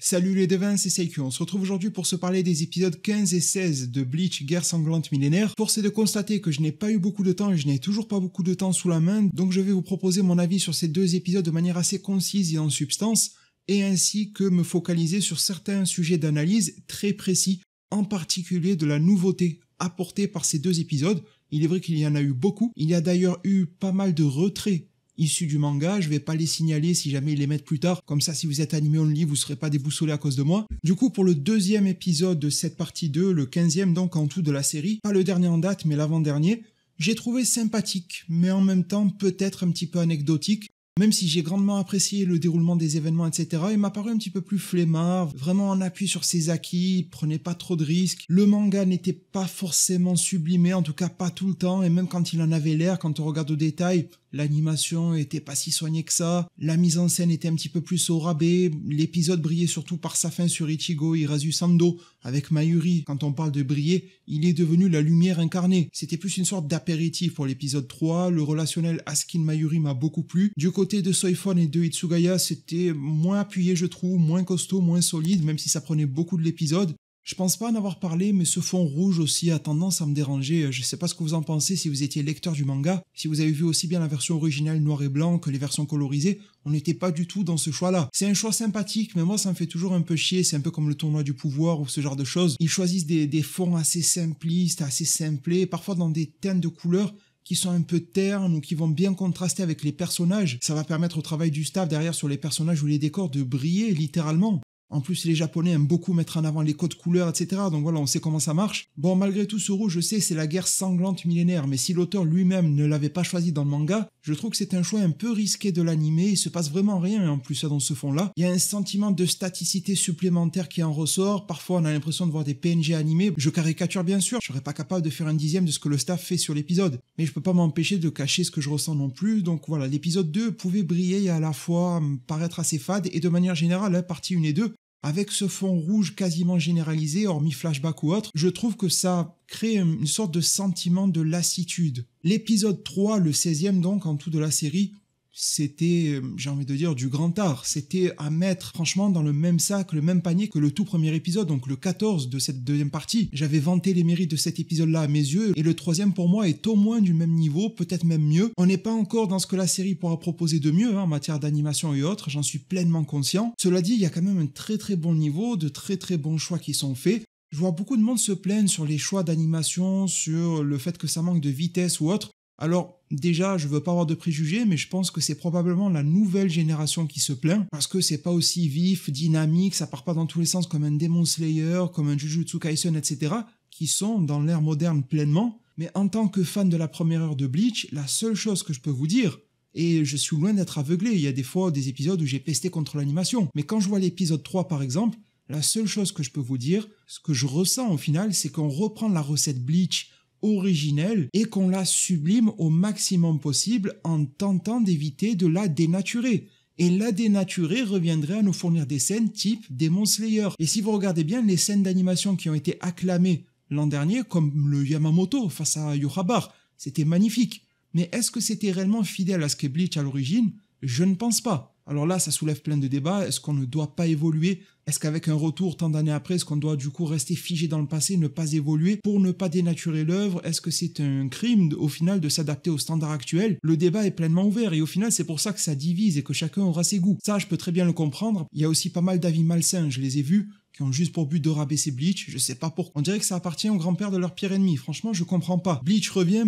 Salut les devins, c'est Seikyu. On se retrouve aujourd'hui pour se parler des épisodes 15 et 16 de Bleach Guerre sanglante millénaire. Force est de constater que je n'ai pas eu beaucoup de temps et je n'ai toujours pas beaucoup de temps sous la main, donc je vais vous proposer mon avis sur ces deux épisodes de manière assez concise et en substance, et ainsi que me focaliser sur certains sujets d'analyse très précis, en particulier de la nouveauté apportée par ces deux épisodes. Il est vrai qu'il y en a eu beaucoup, il y a d'ailleurs eu pas mal de retraits issus du manga, je vais pas les signaler si jamais ils les mettent plus tard, comme ça si vous êtes animé only, vous serez pas déboussolé à cause de moi. Du coup, pour le deuxième épisode de cette partie 2, le 15e donc en tout de la série, pas le dernier en date mais l'avant-dernier, j'ai trouvé sympathique, mais en même temps peut-être un petit peu anecdotique. Même si j'ai grandement apprécié le déroulement des événements, etc., il m'a paru un petit peu plus flemmard, vraiment en appui sur ses acquis, prenait pas trop de risques. Le manga n'était pas forcément sublimé, en tout cas pas tout le temps, et même quand il en avait l'air, quand on regarde au détail, l'animation était pas si soignée que ça, la mise en scène était un petit peu plus au rabais, l'épisode brillait surtout par sa fin sur Ichigo Irasu Sando, avec Mayuri. Quand on parle de briller, il est devenu la lumière incarnée. C'était plus une sorte d'apéritif pour l'épisode 3, le relationnel Askin-Mayuri m'a beaucoup plu. Du côté de Soifon et de Hitsugaya, c'était moins appuyé je trouve, moins costaud, moins solide, même si ça prenait beaucoup de l'épisode. Je pense pas en avoir parlé, mais ce fond rouge aussi a tendance à me déranger. Je sais pas ce que vous en pensez si vous étiez lecteur du manga. Si vous avez vu aussi bien la version originale noir et blanc que les versions colorisées, on n'était pas du tout dans ce choix-là. C'est un choix sympathique, mais moi ça me fait toujours un peu chier. C'est un peu comme le tournoi du pouvoir ou ce genre de choses. Ils choisissent des fonds assez simplistes, assez simplés, parfois dans des teintes de couleurs qui sont un peu ternes ou qui vont bien contraster avec les personnages. Ça va permettre au travail du staff derrière sur les personnages ou les décors de briller littéralement. En plus, les Japonais aiment beaucoup mettre en avant les codes couleurs, etc. Donc voilà, on sait comment ça marche. Bon, malgré tout, ce rouge, je sais, c'est la guerre sanglante millénaire, mais si l'auteur lui-même ne l'avait pas choisi dans le manga, je trouve que c'est un choix un peu risqué de l'animé, il se passe vraiment rien en plus dans ce fond-là. Il y a un sentiment de staticité supplémentaire qui en ressort, parfois on a l'impression de voir des PNG animés, je caricature bien sûr, je serais pas capable de faire un dixième de ce que le staff fait sur l'épisode, mais je peux pas m'empêcher de cacher ce que je ressens non plus, donc voilà, l'épisode 2 pouvait briller et à la fois paraître assez fade, et de manière générale, partie 1 et 2, avec ce fond rouge quasiment généralisé, hormis flashback ou autre, je trouve que ça crée une sorte de sentiment de lassitude. L'épisode 3, le 16e donc, en tout de la série, c'était, j'ai envie de dire, du grand art. C'était à mettre, franchement, dans le même sac, le même panier que le tout premier épisode, donc le 14 de cette deuxième partie. J'avais vanté les mérites de cet épisode-là à mes yeux, et le troisième pour moi est au moins du même niveau, peut-être même mieux. On n'est pas encore dans ce que la série pourra proposer de mieux, en matière d'animation et autres, j'en suis pleinement conscient. Cela dit, il y a quand même un très très bon niveau, de très très bons choix qui sont faits. Je vois beaucoup de monde se plaindre sur les choix d'animation, sur le fait que ça manque de vitesse ou autre. Alors, déjà, je veux pas avoir de préjugés, mais je pense que c'est probablement la nouvelle génération qui se plaint, parce que c'est pas aussi vif, dynamique, ça part pas dans tous les sens comme un Demon Slayer, comme un Jujutsu Kaisen, etc., qui sont dans l'ère moderne pleinement. Mais en tant que fan de la première heure de Bleach, la seule chose que je peux vous dire, et je suis loin d'être aveuglé, il y a des fois des épisodes où j'ai pesté contre l'animation, mais quand je vois l'épisode 3 par exemple, la seule chose que je peux vous dire, ce que je ressens au final, c'est qu'on reprend la recette Bleach originelle et qu'on la sublime au maximum possible en tentant d'éviter de la dénaturer. Et la dénaturer reviendrait à nous fournir des scènes type Demon Slayer. Et si vous regardez bien les scènes d'animation qui ont été acclamées l'an dernier, comme le Yamamoto face à Yohabar, c'était magnifique. Mais est-ce que c'était réellement fidèle à ce qu'est Bleach à l'origine ? Je ne pense pas. Alors là, ça soulève plein de débats. Est-ce qu'on ne doit pas évoluer ? Est-ce qu'avec un retour tant d'années après, est-ce qu'on doit du coup rester figé dans le passé, ne pas évoluer pour ne pas dénaturer l'œuvre ? Est-ce que c'est un crime au final de s'adapter aux standards actuels ? Le débat est pleinement ouvert et au final, c'est pour ça que ça divise et que chacun aura ses goûts. Ça, je peux très bien le comprendre. Il y a aussi pas mal d'avis malsains, je les ai vus, qui ont juste pour but de rabaisser Bleach, je sais pas pourquoi. On dirait que ça appartient au grand-père de leur pire ennemi, franchement je comprends pas. Bleach revient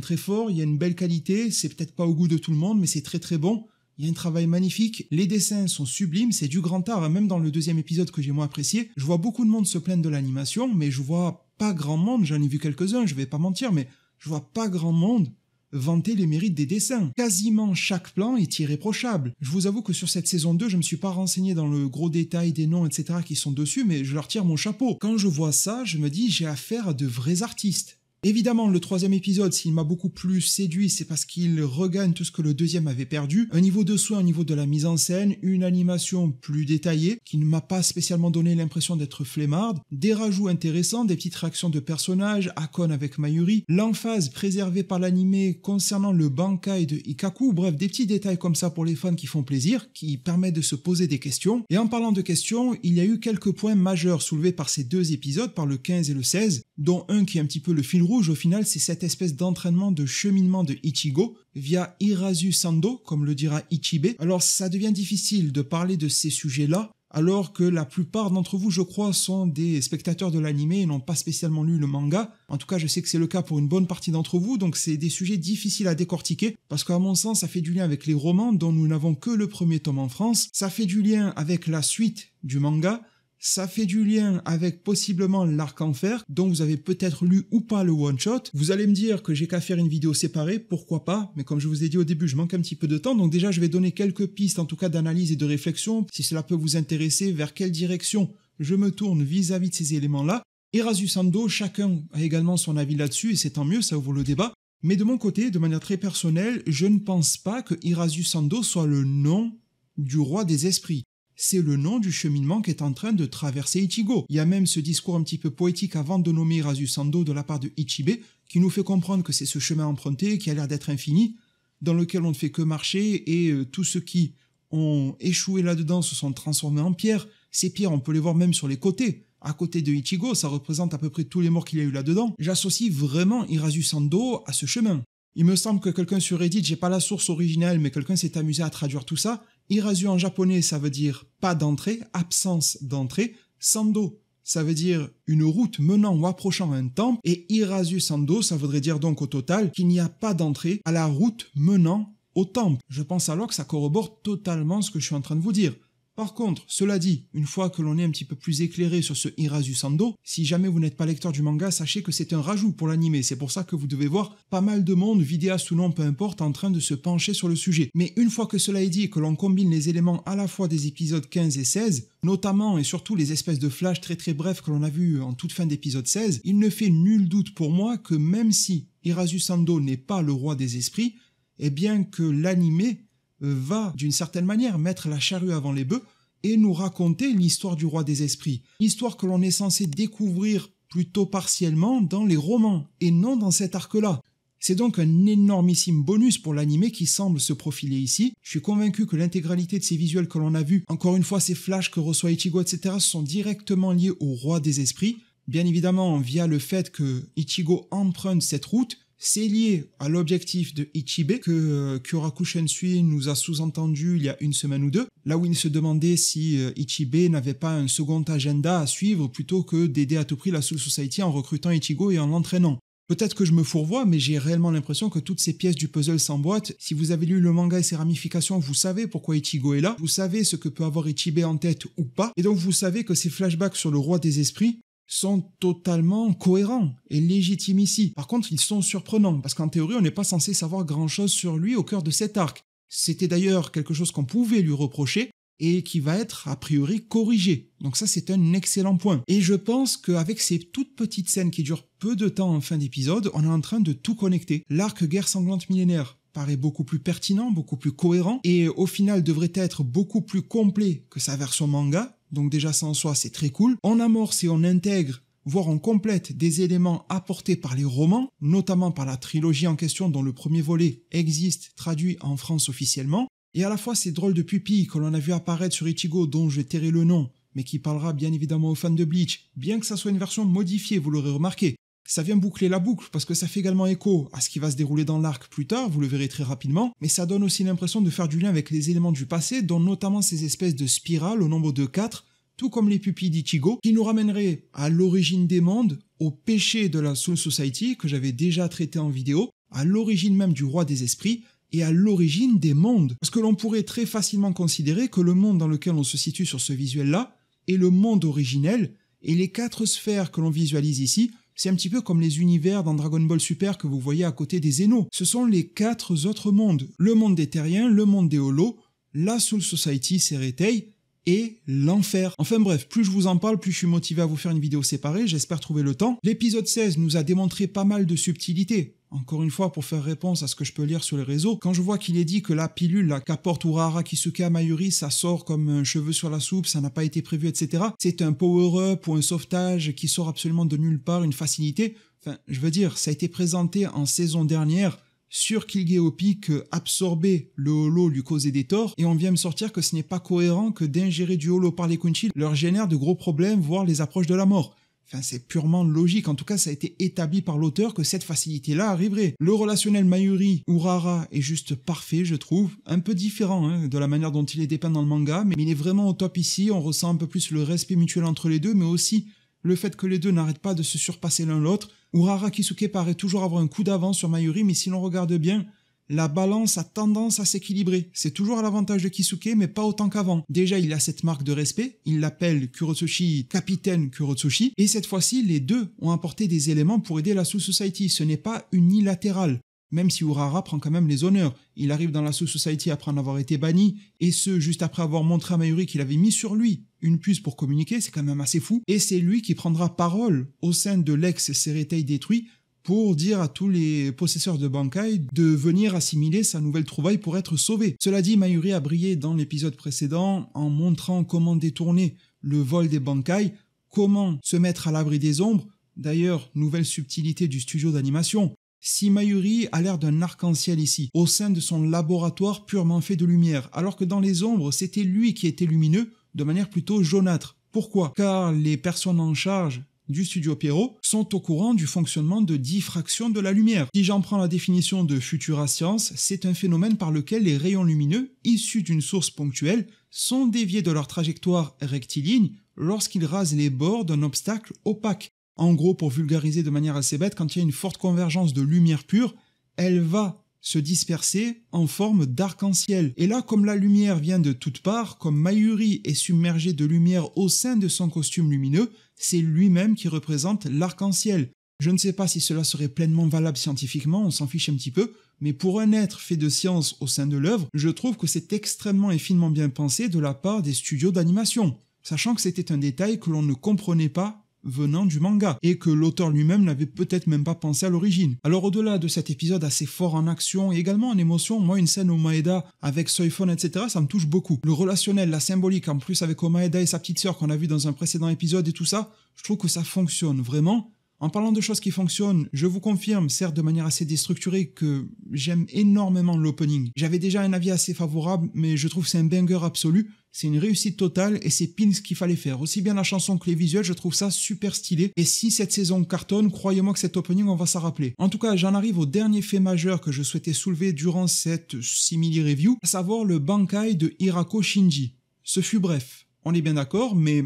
très fort, il y a une belle qualité, c'est peut-être pas au goût de tout le monde, mais c'est très très bon. Il y a un travail magnifique, les dessins sont sublimes, c'est du grand art, même dans le deuxième épisode que j'ai moins apprécié. Je vois beaucoup de monde se plaindre de l'animation, mais je vois pas grand monde, j'en ai vu quelques-uns, je vais pas mentir, mais je vois pas grand monde vanter les mérites des dessins. Quasiment chaque plan est irréprochable. Je vous avoue que sur cette saison 2, je me suis pas renseigné dans le gros détail des noms, etc. qui sont dessus, mais je leur tire mon chapeau. Quand je vois ça, je me dis j'ai affaire à de vrais artistes. Évidemment, le troisième épisode, s'il m'a beaucoup plus séduit, c'est parce qu'il regagne tout ce que le deuxième avait perdu. Un niveau de soin au niveau de la mise en scène, une animation plus détaillée, qui ne m'a pas spécialement donné l'impression d'être flemmarde, des rajouts intéressants, des petites réactions de personnages, Akon avec Mayuri, l'emphase préservée par l'animé concernant le Bankai de Ikkaku, bref, des petits détails comme ça pour les fans qui font plaisir, qui permettent de se poser des questions. Et en parlant de questions, il y a eu quelques points majeurs soulevés par ces deux épisodes, par le 15 et le 16, dont un qui est un petit peu le fil rouge au final, c'est cette espèce d'entraînement de cheminement de Ichigo via Hirazu Sando, comme le dira Ichibe. Alors ça devient difficile de parler de ces sujets-là, alors que la plupart d'entre vous, je crois, sont des spectateurs de l'anime et n'ont pas spécialement lu le manga. En tout cas, je sais que c'est le cas pour une bonne partie d'entre vous, donc c'est des sujets difficiles à décortiquer, parce qu'à mon sens, ça fait du lien avec les romans, dont nous n'avons que le premier tome en France, ça fait du lien avec la suite du manga, ça fait du lien avec possiblement l'arc Enfer, dont vous avez peut-être lu ou pas le one-shot. Vous allez me dire que j'ai qu'à faire une vidéo séparée, pourquoi pas, mais comme je vous ai dit au début, je manque un petit peu de temps, donc déjà je vais donner quelques pistes en tout cas d'analyse et de réflexion, si cela peut vous intéresser, vers quelle direction je me tourne vis-à-vis de ces éléments-là. Hirazu Sando, chacun a également son avis là-dessus, et c'est tant mieux, ça ouvre le débat. Mais de mon côté, de manière très personnelle, je ne pense pas que Hirazu Sando soit le nom du roi des esprits. C'est le nom du cheminement qu'est en train de traverser Ichigo. Il y a même ce discours un petit peu poétique avant de nommer Hirazu Sando de la part de Ichibe, qui nous fait comprendre que c'est ce chemin emprunté qui a l'air d'être infini, dans lequel on ne fait que marcher, et tous ceux qui ont échoué là-dedans se sont transformés en pierres. Ces pierres, on peut les voir même sur les côtés. À côté de Ichigo, ça représente à peu près tous les morts qu'il y a eu là-dedans. J'associe vraiment Hirazu Sando à ce chemin. Il me semble que quelqu'un sur Reddit, j'ai pas la source originale, mais quelqu'un s'est amusé à traduire tout ça. Hirazu en japonais, ça veut dire pas d'entrée, absence d'entrée. Sando, ça veut dire une route menant ou approchant un temple. Et Hirazu Sando, ça voudrait dire donc au total qu'il n'y a pas d'entrée à la route menant au temple. Je pense alors que ça corrobore totalement ce que je suis en train de vous dire. Par contre, cela dit, une fois que l'on est un petit peu plus éclairé sur ce Hirazu Sando, si jamais vous n'êtes pas lecteur du manga, sachez que c'est un rajout pour l'anime. C'est pour ça que vous devez voir pas mal de monde, vidéaste ou non, peu importe, en train de se pencher sur le sujet. Mais une fois que cela est dit et que l'on combine les éléments à la fois des épisodes 15 et 16, notamment et surtout les espèces de flashs très brefs que l'on a vus en toute fin d'épisode 16, il ne fait nul doute pour moi que même si Hirazu Sando n'est pas le roi des esprits, eh bien que l'anime va, d'une certaine manière, mettre la charrue avant les bœufs et nous raconter l'histoire du roi des esprits. L'histoire que l'on est censé découvrir plutôt partiellement dans les romans, et non dans cet arc-là. C'est donc un énormissime bonus pour l'anime qui semble se profiler ici. Je suis convaincu que l'intégralité de ces visuels que l'on a vus, encore une fois ces flashs que reçoit Ichigo, etc., sont directement liés au roi des esprits. Bien évidemment, via le fait que Ichigo emprunte cette route, c'est lié à l'objectif de Ichibe que Kyoraku Shensui nous a sous-entendu il y a une semaine ou deux, là où il se demandait si Ichibe n'avait pas un second agenda à suivre plutôt que d'aider à tout prix la Soul Society en recrutant Ichigo et en l'entraînant. Peut-être que je me fourvoie, mais j'ai réellement l'impression que toutes ces pièces du puzzle s'emboîtent. Si vous avez lu le manga et ses ramifications, vous savez pourquoi Ichigo est là, vous savez ce que peut avoir Ichibe en tête ou pas, et donc vous savez que ces flashbacks sur le roi des esprits sont totalement cohérents et légitimes ici. Par contre, ils sont surprenants, parce qu'en théorie, on n'est pas censé savoir grand-chose sur lui au cœur de cet arc. C'était d'ailleurs quelque chose qu'on pouvait lui reprocher, et qui va être a priori corrigé. Donc ça, c'est un excellent point. Et je pense qu'avec ces toutes petites scènes qui durent peu de temps en fin d'épisode, on est en train de tout connecter. L'arc Guerre sanglante millénaire paraît beaucoup plus pertinent, beaucoup plus cohérent, et au final devrait être beaucoup plus complet que sa version manga. Donc déjà ça en soi c'est très cool. On amorce et on intègre, voire on complète des éléments apportés par les romans, notamment par la trilogie en question dont le premier volet existe traduit en France officiellement. Et à la fois ces drôles de pupilles que l'on a vu apparaître sur Ichigo dont je tairai le nom, mais qui parlera bien évidemment aux fans de Bleach, bien que ça soit une version modifiée, vous l'aurez remarqué. Ça vient boucler la boucle parce que ça fait également écho à ce qui va se dérouler dans l'arc plus tard, vous le verrez très rapidement, mais ça donne aussi l'impression de faire du lien avec les éléments du passé, dont notamment ces espèces de spirales au nombre de 4, tout comme les pupilles d'Ichigo, qui nous ramèneraient à l'origine des mondes, au péché de la Soul Society que j'avais déjà traité en vidéo, à l'origine même du roi des esprits, et à l'origine des mondes. Parce que l'on pourrait très facilement considérer que le monde dans lequel on se situe sur ce visuel-là est le monde originel, et les 4 sphères que l'on visualise ici, c'est un petit peu comme les univers dans Dragon Ball Super que vous voyez à côté des Zeno. Ce sont les 4 autres mondes. Le monde des terriens, le monde des holos, la Soul Society Seretei et l'enfer. Enfin bref, plus je vous en parle, plus je suis motivé à vous faire une vidéo séparée, j'espère trouver le temps. L'épisode 16 nous a démontré pas mal de subtilités. Encore une fois, pour faire réponse à ce que je peux lire sur les réseaux, quand je vois qu'il est dit que la pilule qu'apporte Urahara Kisuke à Mayuri, ça sort comme un cheveu sur la soupe, ça n'a pas été prévu, etc. C'est un power-up ou un sauvetage qui sort absolument de nulle part, une facilité. Enfin, je veux dire, ça a été présenté en saison dernière sur Kilgeopi que absorber le holo lui causait des torts, et on vient me sortir que ce n'est pas cohérent que d'ingérer du holo par les Quincy leur génère de gros problèmes, voire les approche de la mort. Enfin, c'est purement logique. En tout cas, ça a été établi par l'auteur que cette facilité-là arriverait. Le relationnel Mayuri-Urahara est juste parfait, je trouve. Un peu différent de la manière dont il est dépeint dans le manga, mais il est vraiment au top ici. On ressent un peu plus le respect mutuel entre les deux, mais aussi le fait que les deux n'arrêtent pas de se surpasser l'un l'autre. Urahara Kisuke paraît toujours avoir un coup d'avance sur Mayuri, mais si l'on regarde bien, la balance a tendance à s'équilibrer. C'est toujours à l'avantage de Kisuke, mais pas autant qu'avant. Déjà, il a cette marque de respect, il l'appelle Kurotsuchi, capitaine Kurotsuchi, et cette fois-ci, les deux ont apporté des éléments pour aider la Soul Society. Ce n'est pas unilatéral, même si Urahara prend quand même les honneurs. Il arrive dans la Soul Society après en avoir été banni, et ce, juste après avoir montré à Mayuri qu'il avait mis sur lui une puce pour communiquer, c'est quand même assez fou, et c'est lui qui prendra parole au sein de l'ex-Seretei détruit, pour dire à tous les possesseurs de Bankai de venir assimiler sa nouvelle trouvaille pour être sauvé. Cela dit, Mayuri a brillé dans l'épisode précédent en montrant comment détourner le vol des Bankai, comment se mettre à l'abri des ombres. D'ailleurs, nouvelle subtilité du studio d'animation. Si Mayuri a l'air d'un arc-en-ciel ici, au sein de son laboratoire purement fait de lumière, alors que dans les ombres, c'était lui qui était lumineux, de manière plutôt jaunâtre. Pourquoi? Car les personnes en charge du studio Pierrot sont au courant du fonctionnement de diffraction de la lumière. Si j'en prends la définition de Futura Science, c'est un phénomène par lequel les rayons lumineux, issus d'une source ponctuelle, sont déviés de leur trajectoire rectiligne lorsqu'ils rasent les bords d'un obstacle opaque. En gros, pour vulgariser de manière assez bête, quand il y a une forte convergence de lumière pure, elle va se disperser en forme d'arc-en-ciel. Et là, comme la lumière vient de toutes parts, comme Mayuri est submergé de lumière au sein de son costume lumineux, c'est lui-même qui représente l'arc-en-ciel. Je ne sais pas si cela serait pleinement valable scientifiquement, on s'en fiche un petit peu, mais pour un être fait de science au sein de l'œuvre, je trouve que c'est extrêmement et finement bien pensé de la part des studios d'animation, sachant que c'était un détail que l'on ne comprenait pas venant du manga, et que l'auteur lui-même n'avait peut-être même pas pensé à l'origine. Alors au-delà de cet épisode assez fort en action et également en émotion, moi une scène Omaeda avec Soifon, etc., ça me touche beaucoup. Le relationnel, la symbolique, en plus avec Omaeda et sa petite sœur qu'on a vu dans un précédent épisode et tout ça, je trouve que ça fonctionne vraiment. En parlant de choses qui fonctionnent, je vous confirme, certes de manière assez déstructurée, que j'aime énormément l'opening. J'avais déjà un avis assez favorable, mais je trouve que c'est un banger absolu, c'est une réussite totale et c'est pile ce qu'il fallait faire. Aussi bien la chanson que les visuels, je trouve ça super stylé. Et si cette saison cartonne, croyez-moi que cet opening, on va s'en rappeler. En tout cas, j'en arrive au dernier fait majeur que je souhaitais soulever durant cette simili-review, à savoir le Bankai de Hirako Shinji. Ce fut bref, on est bien d'accord, mais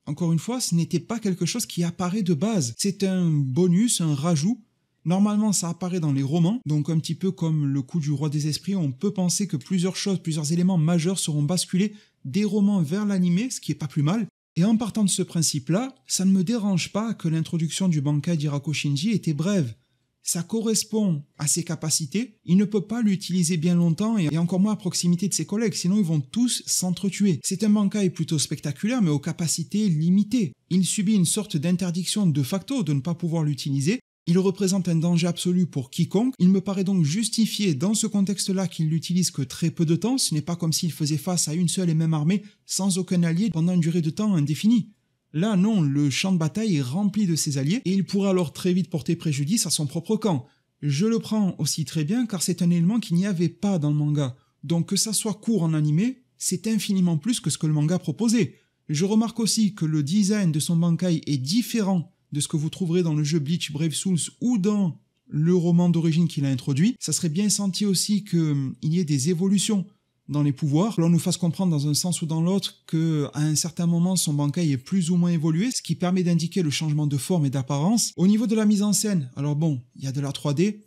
encore une fois, ce n'était pas quelque chose qui apparaît de base. C'est un bonus, un rajout. Normalement, ça apparaît dans les romans, donc un petit peu comme le coup du roi des esprits, on peut penser que plusieurs choses, plusieurs éléments majeurs seront basculés des romans vers l'animé, ce qui est pas plus mal. Et en partant de ce principe-là, ça ne me dérange pas que l'introduction du Bankai d'Hirako Shinji était brève. Ça correspond à ses capacités, il ne peut pas l'utiliser bien longtemps et encore moins à proximité de ses collègues, sinon ils vont tous s'entretuer. C'est un Bankai plutôt spectaculaire mais aux capacités limitées. Il subit une sorte d'interdiction de facto de ne pas pouvoir l'utiliser. Il représente un danger absolu pour quiconque, il me paraît donc justifié dans ce contexte-là qu'il l'utilise que très peu de temps, ce n'est pas comme s'il faisait face à une seule et même armée sans aucun allié pendant une durée de temps indéfinie. Là non, le champ de bataille est rempli de ses alliés et il pourrait alors très vite porter préjudice à son propre camp. Je le prends aussi très bien car c'est un élément qu'il n'y avait pas dans le manga, donc que ça soit court en animé, c'est infiniment plus que ce que le manga proposait. Je remarque aussi que le design de son Bankai est différent de ce que vous trouverez dans le jeu Bleach Brave Souls ou dans le roman d'origine qu'il a introduit. Ça serait bien senti aussi qu'il y ait des évolutions dans les pouvoirs, que l'on nous fasse comprendre dans un sens ou dans l'autre qu'à un certain moment son Bankai est plus ou moins évolué, ce qui permet d'indiquer le changement de forme et d'apparence. Au niveau de la mise en scène, alors bon, il y a de la 3D,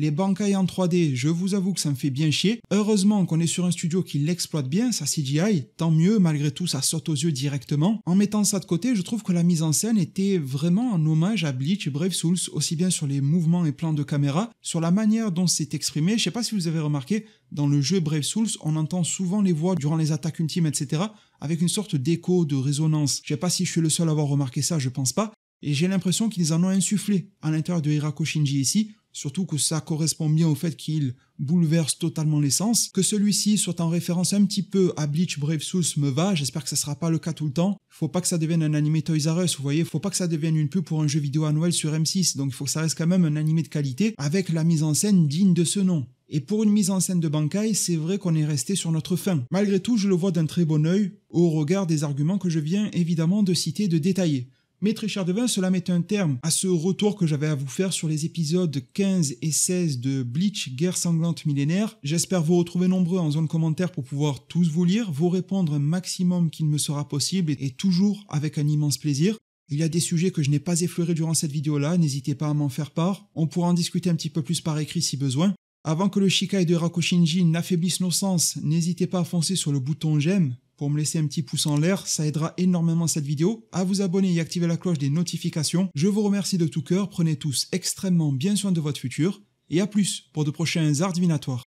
Les Bankai en 3D, je vous avoue que ça me fait bien chier. Heureusement qu'on est sur un studio qui l'exploite bien, sa CGI, tant mieux, malgré tout ça saute aux yeux directement. En mettant ça de côté, je trouve que la mise en scène était vraiment un hommage à Bleach et Brave Souls, aussi bien sur les mouvements et plans de caméra, sur la manière dont c'est exprimé. Je sais pas si vous avez remarqué, dans le jeu Brave Souls, on entend souvent les voix durant les attaques ultimes, etc., avec une sorte d'écho, de résonance. Je sais pas si je suis le seul à avoir remarqué ça, je pense pas. Et j'ai l'impression qu'ils en ont insufflé à l'intérieur de Hirako Shinji ici, surtout que ça correspond bien au fait qu'il bouleverse totalement l'essence. Que celui-ci soit en référence un petit peu à Bleach Brave Souls me va, j'espère que ça sera pas le cas tout le temps. Faut pas que ça devienne un animé Toys R Us, vous voyez, faut pas que ça devienne une pub pour un jeu vidéo à Noël sur M6, donc il faut que ça reste quand même un animé de qualité, avec la mise en scène digne de ce nom. Et pour une mise en scène de Bankai, c'est vrai qu'on est resté sur notre fin. Malgré tout, je le vois d'un très bon œil, au regard des arguments que je viens évidemment de citer et de détailler. Mais très cher devin, cela met un terme à ce retour que j'avais à vous faire sur les épisodes 15 et 16 de Bleach, Guerre sanglante millénaire. J'espère vous retrouver nombreux en zone commentaire pour pouvoir tous vous lire, vous répondre un maximum qu'il me sera possible et toujours avec un immense plaisir. Il y a des sujets que je n'ai pas effleurés durant cette vidéo-là, n'hésitez pas à m'en faire part. On pourra en discuter un petit peu plus par écrit si besoin. Avant que le Shikai de Hirako Shinji n'affaiblisse nos sens, n'hésitez pas à foncer sur le bouton j'aime pour me laisser un petit pouce en l'air, ça aidera énormément cette vidéo, à vous abonner et activer la cloche des notifications. Je vous remercie de tout cœur, prenez tous extrêmement bien soin de votre futur, et à plus pour de prochains arts divinatoires.